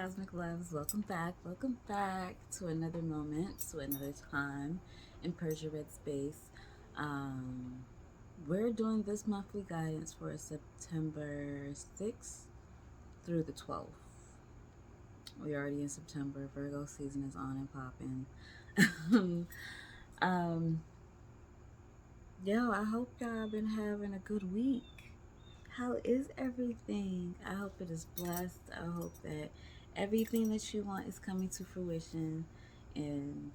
Cosmic Loves. Welcome back to another moment, to another time in PersiaRedz space. Um, we're doing this monthly guidance for September 6th through the 12th. We're already in September. Virgo season is on and popping. um, I hope y'all been having a good week. How is everything? I hope it is blessed. I hope that everything that you want is coming to fruition and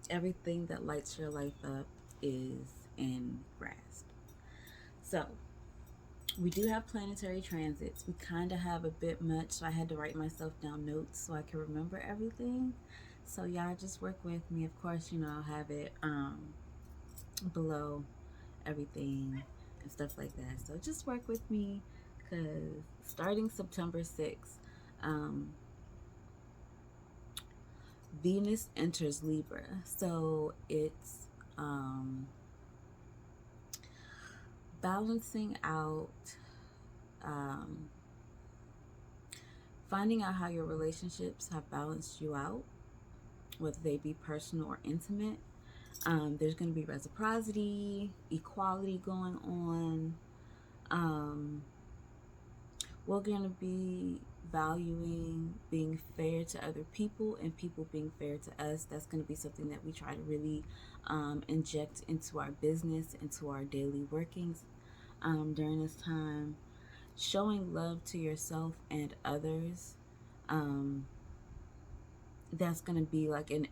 everything that lights your life up is in grasp. So, we do have planetary transits. We kind of have a bit much, so I had to write myself down notes so I can remember everything. So, y'all just work with me. Of course, I'll have it below everything and stuff like that. So just work with me because starting September 6th, Venus enters Libra. So it's balancing out, finding out how your relationships have balanced you out, whether they be personal or intimate. There's going to be reciprocity, equality going on. We're going to be valuing being fair to other people and people being fair to us. That's going to be something that we try to really inject into our business, into our daily workings during this time. Showing love to yourself and others. That's going to be like an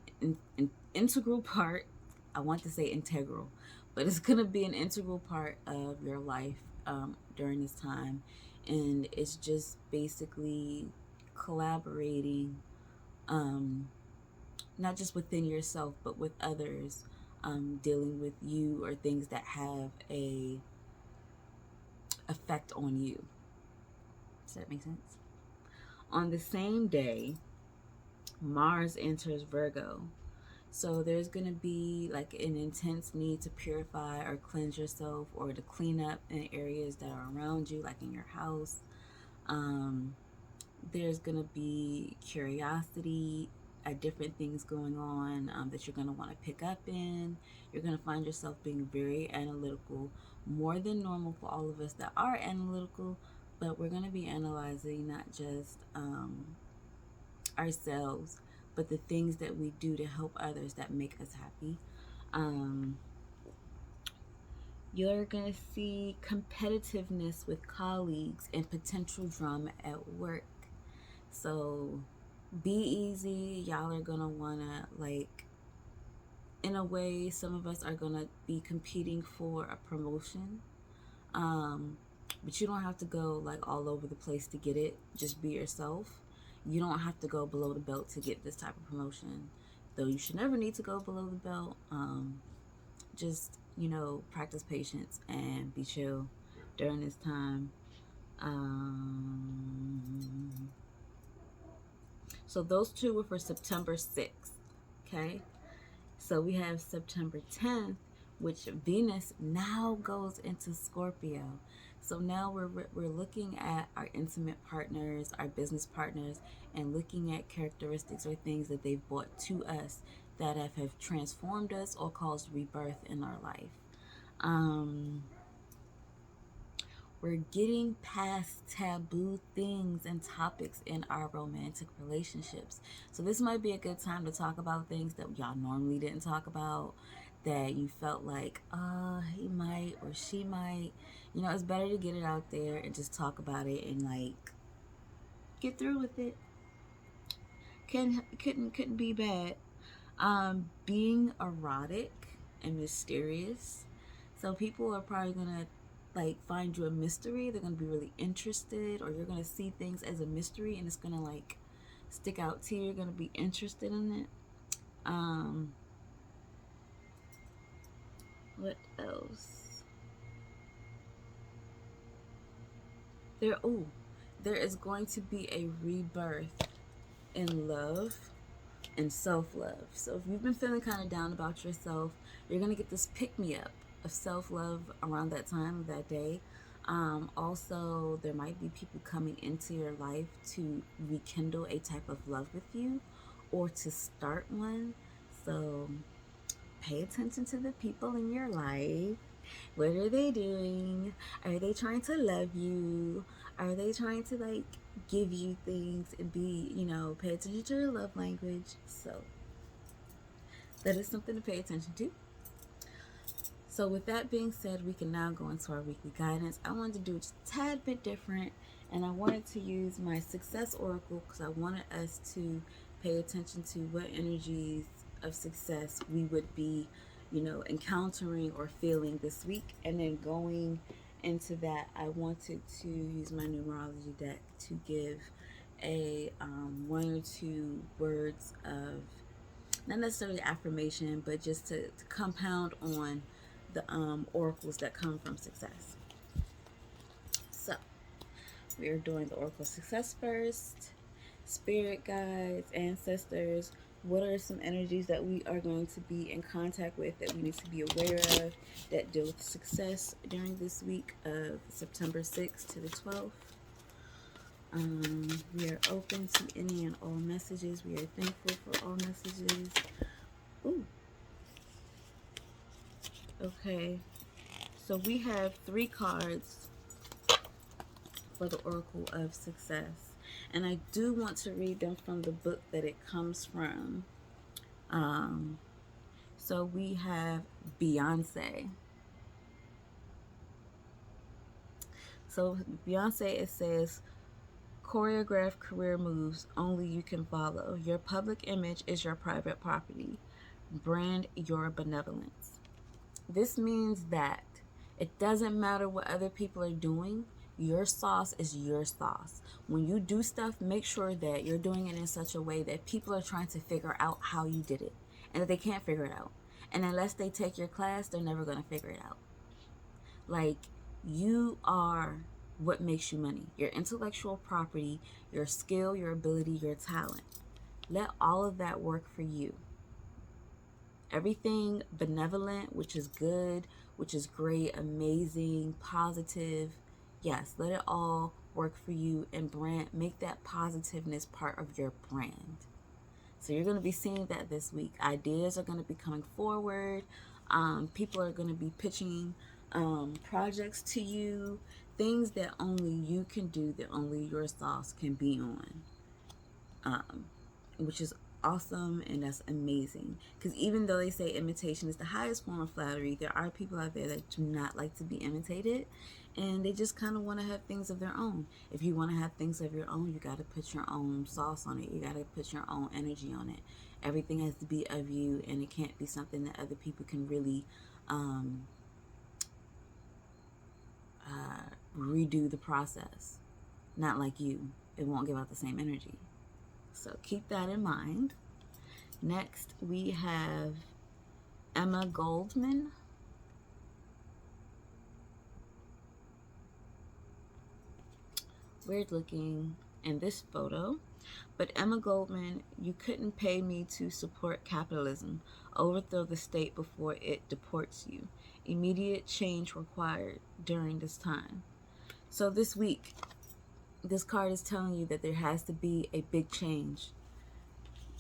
integral part. I want to say integral, but it's going to be an integral part of your life during this time. And it's just basically collaborating, not just within yourself, but with others, dealing with you or things that have a effect on you. Does that make sense? On the same day, Mars enters Virgo. So there's going to be like an intense need to purify or cleanse yourself or to clean up in areas that are around you, like in your house. There's going to be curiosity at different things going on that you're going to want to pick up in. You're going to find yourself being very analytical, more than normal for all of us that are analytical, but we're going to be analyzing not just ourselves, but the things that we do to help others that make us happy. You're going to see competitiveness with colleagues and potential drama at work. So be easy. Y'all are going to want to, like, in a way, some of us are going to be competing for a promotion. But you don't have to go like all over the place to get it. Just be yourself. You don't have to go below the belt to get this type of promotion, though you should never need to go below the belt. Just, practice patience and be chill during this time. So those two were for September 6th, okay? So we have September 10th, which Venus now goes into Scorpio. So now we're looking at our intimate partners, our business partners, and looking at characteristics or things that they've brought to us that have transformed us or caused rebirth in our life. We're getting past taboo things and topics in our romantic relationships. So this might be a good time to talk about things that y'all normally didn't talk about, that you felt like, he might or she might. It's better to get it out there and just talk about it and like get through with it. Couldn't be bad. Being erotic and mysterious. So people are probably gonna like find you a mystery. They're gonna be really interested, or you're gonna see things as a mystery and it's gonna like stick out to you. You're gonna be interested in it. What else? There is going to be a rebirth in love and self-love. So if you've been feeling kind of down about yourself, you're going to get this pick-me-up of self-love around that time of that day. Also, there might be people coming into your life to rekindle a type of love with you or to start one. So pay attention to the people in your life. What are they doing? Are they trying to love you? Are they trying to like give you things and be, pay attention to your love language? So that is something to pay attention to. So with that being said, we can now go into our weekly guidance. I wanted to do it a tad bit different, and I wanted to use my success oracle because I wanted us to pay attention to what energies of success we would be, encountering or feeling this week. And then going into that, I wanted to use my numerology deck to give a one or two words of not necessarily affirmation, but just to compound on the oracles that come from success. So we are doing the oracle success first. Spirit guides, ancestors, what are some energies that we are going to be in contact with that we need to be aware of that deal with success during this week of September 6th to the 12th? We are open to any and all messages. We are thankful for all messages. Ooh. Okay. So we have 3 cards for the Oracle of Success. And I do want to read them from the book that it comes from. So we have Beyonce. So Beyonce, it says, choreograph career moves only you can follow. Your public image is your private property. Brand your benevolence. This means that it doesn't matter what other people are doing. Your sauce is your sauce. When you do stuff, make sure that you're doing it in such a way that people are trying to figure out how you did it, and that they can't figure it out. And unless they take your class, they're never going to figure it out. Like, you are what makes you money. Your intellectual property, your skill, your ability, your talent. Let all of that work for you. Everything benevolent, which is good, which is great, amazing, positive, yes, let it all work for you and make that positiveness part of your brand. So you're going to be seeing that this week. Ideas are going to be coming forward. People are going to be pitching projects to you, things that only you can do, that only your sauce can be on, which is awesome, and that's amazing. Because even though they say imitation is the highest form of flattery, there are people out there that do not like to be imitated, and they just kind of want to have things of their own. If you want to have things of your own, you got to put your own sauce on it. You got to put your own energy on it. Everything has to be of you, and it can't be something that other people can really redo the process. Not like you. It won't give out the same energy. So keep that in mind. Next, we have Emma Goldman. Weird looking in this photo. But Emma Goldman, you couldn't pay me to support capitalism. Overthrow the state before it deports you. Immediate change required during this time. So this week, this card is telling you that there has to be a big change.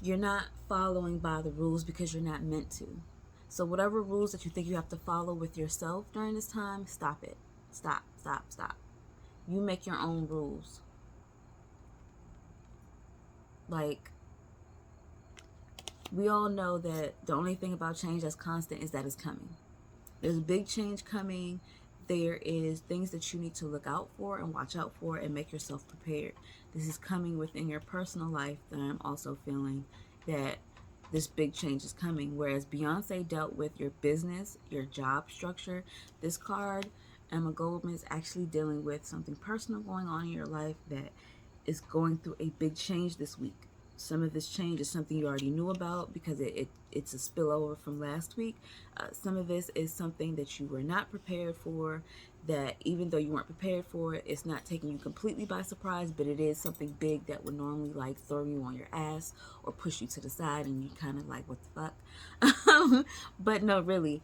You're not following by the rules because you're not meant to. So whatever rules that you think you have to follow with yourself during this time, stop it. Stop. You make your own rules. Like, we all know that the only thing about change that's constant is that it's coming. There's a big change coming. There is things that you need to look out for and watch out for and make yourself prepared. This is coming within your personal life, that I'm also feeling that this big change is coming. Whereas Beyonce dealt with your business, your job structure, this card, Emma Goldman, is actually dealing with something personal going on in your life that is going through a big change this week. Some of this change is something you already knew about because it's a spillover from last week. Some of this is something that you were not prepared for, that even though you weren't prepared for it, it's not taking you completely by surprise, but it is something big that would normally like throw you on your ass or push you to the side and you kind of like, what the fuck? But no, really,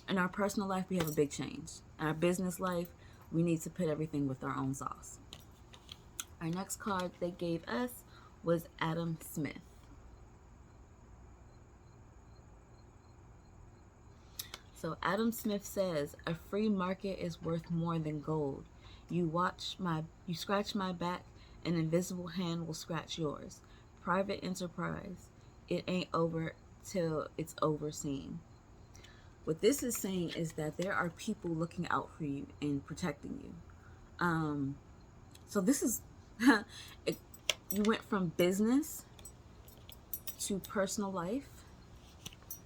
in our personal life, we have a big change. In our business life, We need to put everything with our own sauce. Our next card they gave us was Adam Smith. So Adam Smith says, a free market is worth more than gold. You scratch my back, an invisible hand will scratch yours. Private enterprise. It ain't over till it's overseen. What this is saying is that there are people looking out for you and protecting you. So this is, you went from business to personal life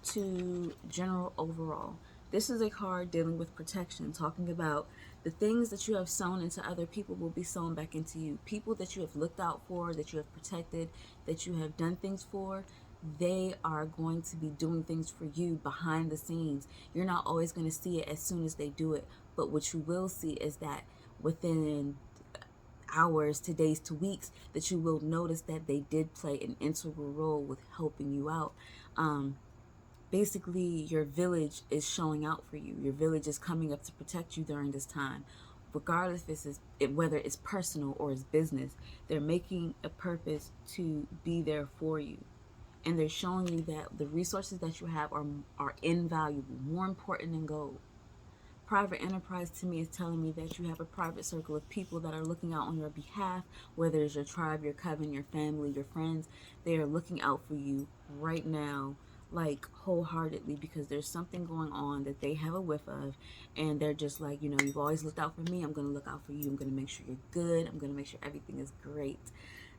to general overall. This is a card dealing with protection, talking about the things that you have sown into other people will be sown back into you. People that you have looked out for, that you have protected, that you have done things for, they are going to be doing things for you behind the scenes. You're not always going to see it as soon as they do it, but what you will see is that within hours to days to weeks, that you will notice that they did play an integral role with helping you out. Basically, your village is showing out for you. Your village is coming up to protect you during this time. Regardless whether it's personal or it's business, they're making a purpose to be there for you. And they're showing you that the resources that you have are invaluable, more important than gold. Private enterprise to me is telling me that you have a private circle of people that are looking out on your behalf, whether it's your tribe, your coven, your family, your friends. They are looking out for you right now, like wholeheartedly, because there's something going on that they have a whiff of, and they're just like, you've always looked out for me, I'm going to look out for you, I'm going to make sure you're good, I'm going to make sure everything is great.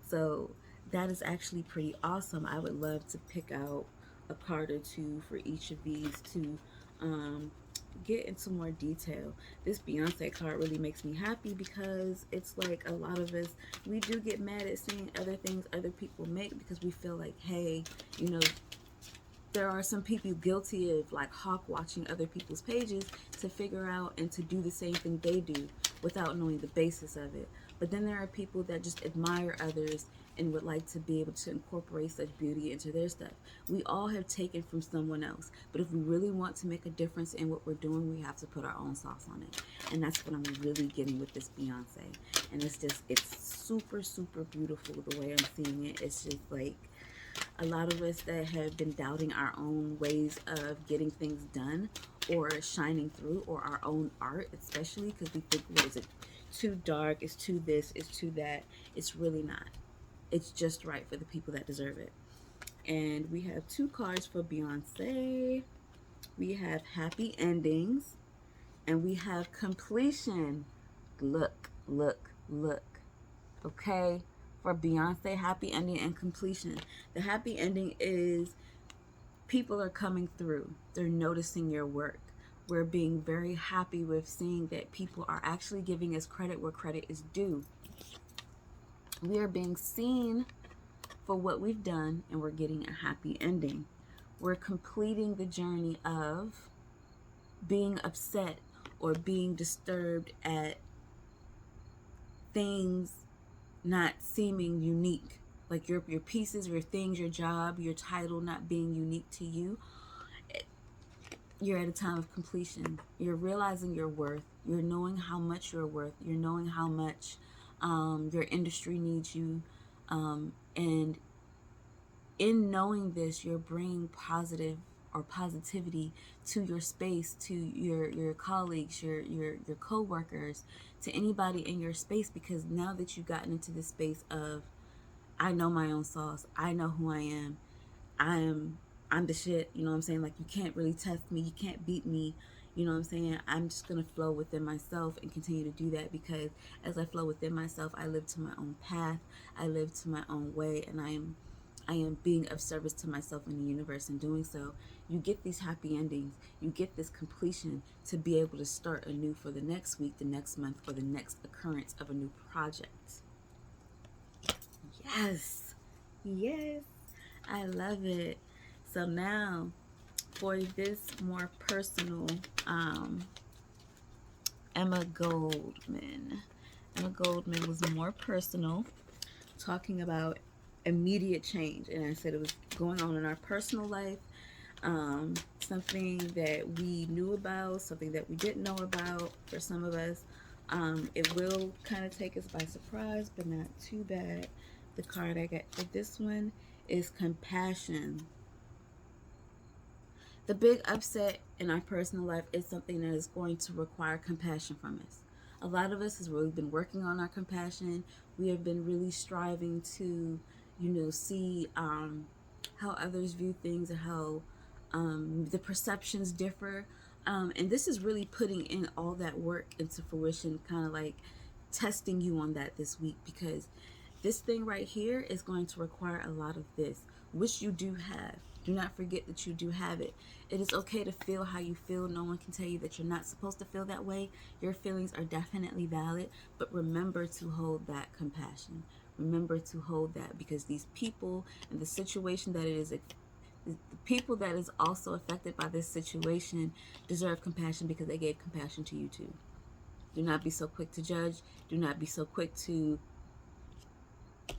So that is actually pretty awesome. I would love to pick out a card or two for each of these to get into more detail. This Beyonce card really makes me happy because it's like a lot of us, we do get mad at seeing other things other people make because we feel like, hey, there are some people guilty of like hawk watching other people's pages to figure out and to do the same thing they do without knowing the basis of it. But then there are people that just admire others and would like to be able to incorporate such beauty into their stuff. We all have taken from someone else, but if we really want to make a difference in what we're doing, we have to put our own sauce on it. And that's what I'm really getting with this Beyonce. And it's super, super beautiful the way I'm seeing it. It's just like a lot of us that have been doubting our own ways of getting things done or shining through, or our own art, especially because we think, what is it, too dark, it's too this, it's too that. It's really not. It's just right for the people that deserve it. And we have two cards for Beyonce. We have happy endings and we have completion. Look, look, look. Okay? For Beyonce, happy ending and completion. The happy ending is people are coming through. They're noticing your work. We're being very happy with seeing that people are actually giving us credit where credit is due. We are being seen for what we've done, and we're getting a happy ending. We're completing the journey of being upset or being disturbed at things not seeming unique, like your pieces, your things, your job, your title not being unique to you. You're at a time of completion. You're realizing your worth. You're knowing how much you're worth. You're knowing how much your industry needs you. And in knowing this, you're bringing positive or positivity to your space, to your colleagues, your co-workers, to anybody in your space, because now that you've gotten into this space of, I know my own sauce, I know who I am, I'm the shit, you know what I'm saying? Like, you can't really test me, you can't beat me, you know what I'm saying? I'm just going to flow within myself and continue to do that, because as I flow within myself, I live to my own path, I live to my own way, and I am being of service to myself and the universe. In doing so, you get these happy endings, you get this completion to be able to start anew for the next week, the next month, or the next occurrence of a new project. Yes, yes, I love it. So now for this more personal, Emma Goldman. Emma Goldman was more personal, talking about immediate change. And I said it was going on in our personal life, something that we knew about, something that we didn't know about for some of us, It will kind of take us by surprise, but not too bad. The card I got for this one is compassion. The big upset in our personal life is something that is going to require compassion from us. A lot of us has really been working on our compassion. We have been really striving to, see how others view things and how the perceptions differ. And this is really putting in all that work into fruition, kind of like testing you on that this week, because this thing right here is going to require a lot of this, which you do have. Do not forget that you do have it. It is okay to feel how you feel. No one can tell you that you're not supposed to feel that way. Your feelings are definitely valid, but remember to hold that compassion. Remember to hold that, because these people and the situation that it is, the people that is also affected by this situation deserve compassion because they gave compassion to you too. Do not be so quick to judge. Do not be so quick to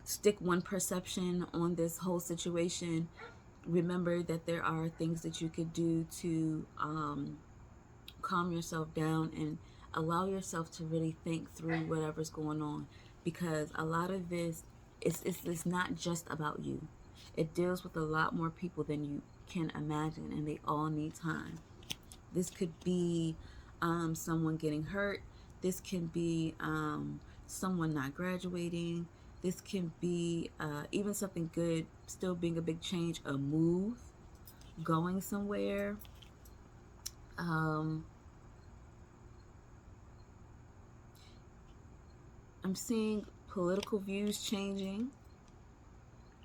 stick one perception on this whole situation. Remember that there are things that you could do to calm yourself down and allow yourself to really think through whatever's going on, because a lot of this it's not just about you. It deals with a lot more people than you can imagine, and they all need time. This could be someone getting hurt. This can be someone not graduating. This can be even something good still being a big change, a move, going somewhere. I'm seeing political views changing,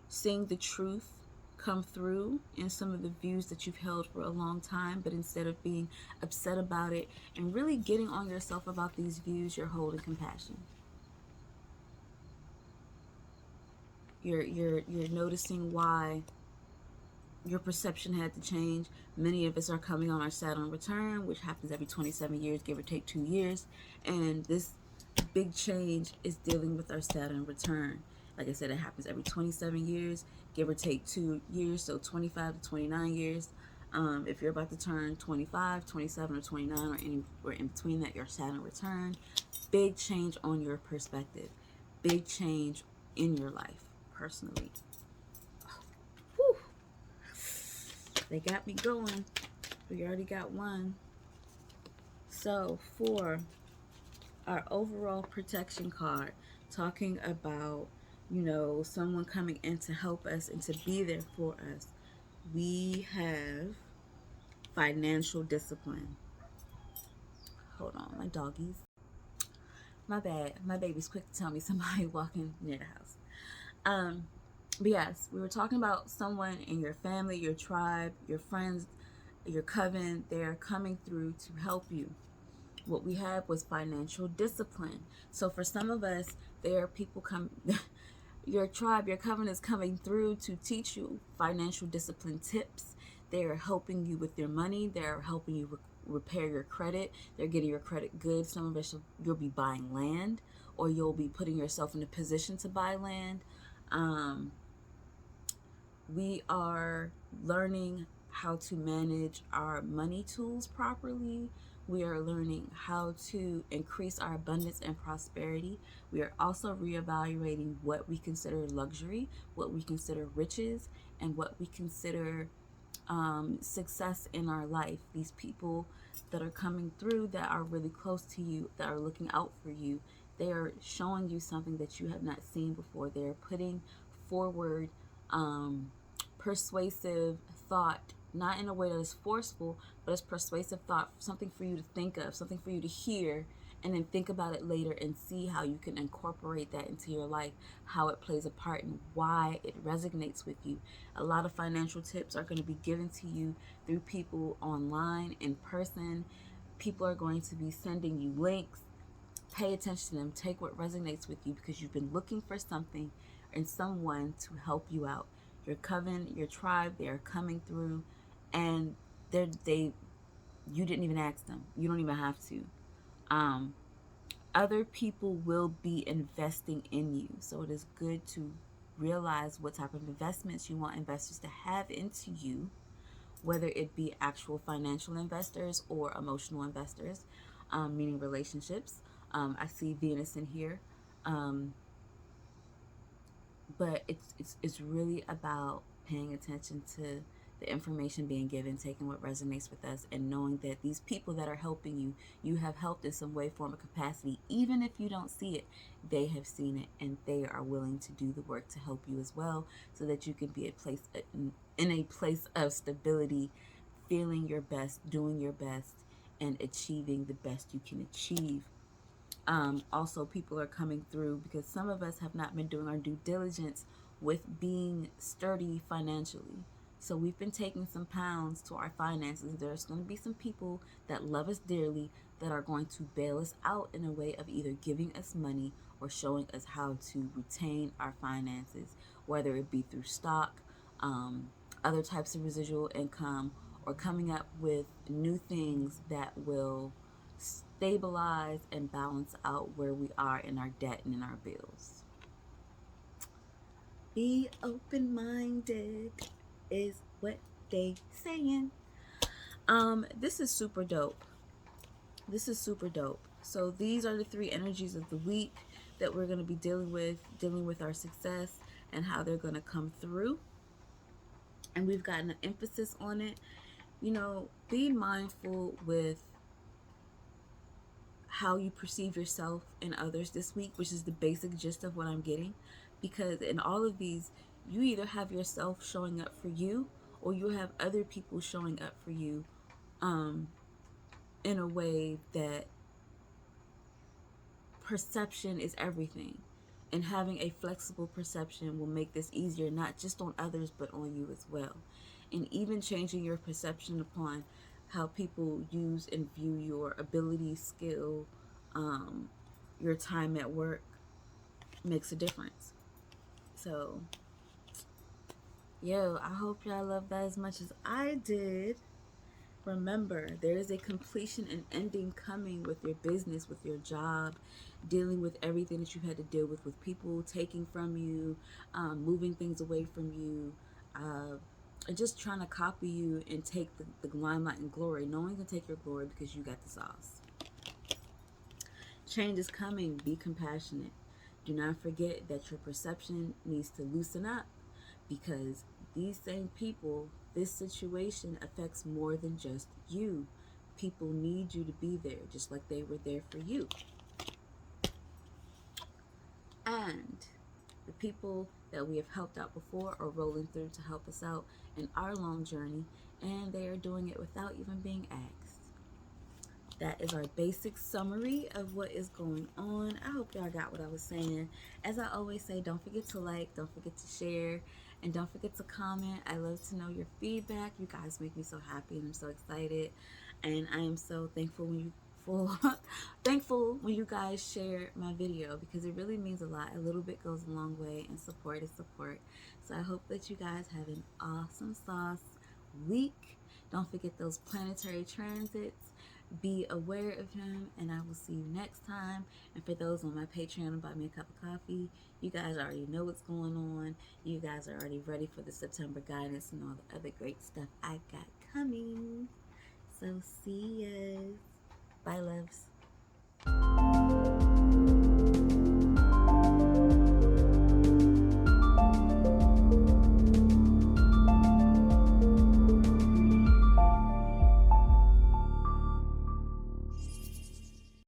seeing the truth come through in some of the views that you've held for a long time, but instead of being upset about it and really getting on yourself about these views, you're holding compassion. You're noticing why your perception had to change. Many of us are coming on our Saturn return, which happens every 27 years, give or take 2 years, and this big change is dealing with our Saturn return. Like I said, it happens every 27 years, give or take 2 years, so 25 to 29 years. If you're about to turn 25, 27, or 29, or anywhere in between that, your Saturn return, big change on your perspective, big change in your life personally. Whew. They got me going. We already got one. So for our overall protection card, talking about, someone coming in to help us and to be there for us, we have financial discipline. Hold on, my doggies. My bad. My baby's quick to tell me somebody walking near the house. But yes, we were talking about someone in your family, your tribe, your friends, your coven. They're coming through to help you. What we had was financial discipline. So for some of us, there are people your tribe, your coven is coming through to teach you financial discipline tips. They're helping you with your money. They're helping you repair your credit. They're getting your credit good. Some of us, you'll be buying land, or you'll be putting yourself in a position to buy land. We are learning how to manage our money tools properly. We are learning how to increase our abundance and prosperity. We are also reevaluating what we consider luxury, what we consider riches, and what we consider success in our life. These people that are coming through that are really close to you, that are looking out for you, they are showing you something that you have not seen before. They're putting forward persuasive thought, not in a way that is forceful, but as persuasive thought, something for you to think of, something for you to hear, and then think about it later and see how you can incorporate that into your life, how it plays a part and why it resonates with you. A lot of financial tips are going to be given to you through people online, in person. People are going to be sending you links. Pay attention to them. Take what resonates with you, because you've been looking for something and someone to help you out. Your coven, your tribe, they are coming through, and you didn't even ask them. You don't even have to. Other people will be investing in you, so it is good to realize what type of investments you want investors to have into you, whether it be actual financial investors or emotional investors, meaning relationships. I see Venus in here. Um, but it's really about paying attention to the information being given, taking what resonates with us, and knowing that these people that are helping you, you have helped in some way, form, or capacity. Even if you don't see it, they have seen it, and they are willing to do the work to help you as well, so that you can be in a place of stability, feeling your best, doing your best, and achieving the best you can achieve. Also, people are coming through because some of us have not been doing our due diligence with being sturdy financially. So we've been taking some pounds to our finances. There's going to be some people that love us dearly that are going to bail us out in a way of either giving us money or showing us how to retain our finances, whether it be through stock, um, other types of residual income, or coming up with new things that will stabilize and balance out where we are in our debt and in our bills. Be open-minded is what they saying. This is super dope. This is super dope. So these are the three energies of the week that we're going to be dealing with our success and how they're going to come through. And we've gotten an emphasis on it. You know, be mindful with how you perceive yourself and others this week, which is the basic gist of what I'm getting. Because in all of these, you either have yourself showing up for you or you have other people showing up for you in a way that perception is everything. And having a flexible perception will make this easier, not just on others, but on you as well. And even changing your perception upon how people use and view your ability, skill, your time at work makes a difference. So, yo, I hope y'all love that as much as I did. Remember, there is a completion and ending coming with your business, with your job, dealing with everything that you had to deal with people taking from you, moving things away from you, and just trying to copy you and take the limelight and glory. No one can take your glory because you got the sauce. Change is coming. Be compassionate. Do not forget that your perception needs to loosen up because these same people, this situation affects more than just you. People need you to be there just like they were there for you. And the people that we have helped out before are rolling through to help us out in our long journey, and they are doing it without even being asked. That is our basic summary of what is going on. I hope y'all got what I was saying. As I always say, don't forget to like, don't forget to share, and don't forget to comment. I love to know your feedback. You guys make me so happy and I'm so excited. And I am so thankful when you guys share my video because it really means a lot. A little bit goes a long way, and support is support. So I hope that you guys have an awesome sauce week. Don't forget those planetary transits. Be aware of him, and I will see you next time. And for those on my Patreon, buy me a cup of coffee. You guys already know what's going on. You guys are already ready for the September guidance and all the other great stuff I got coming. So see ya. Bye, loves.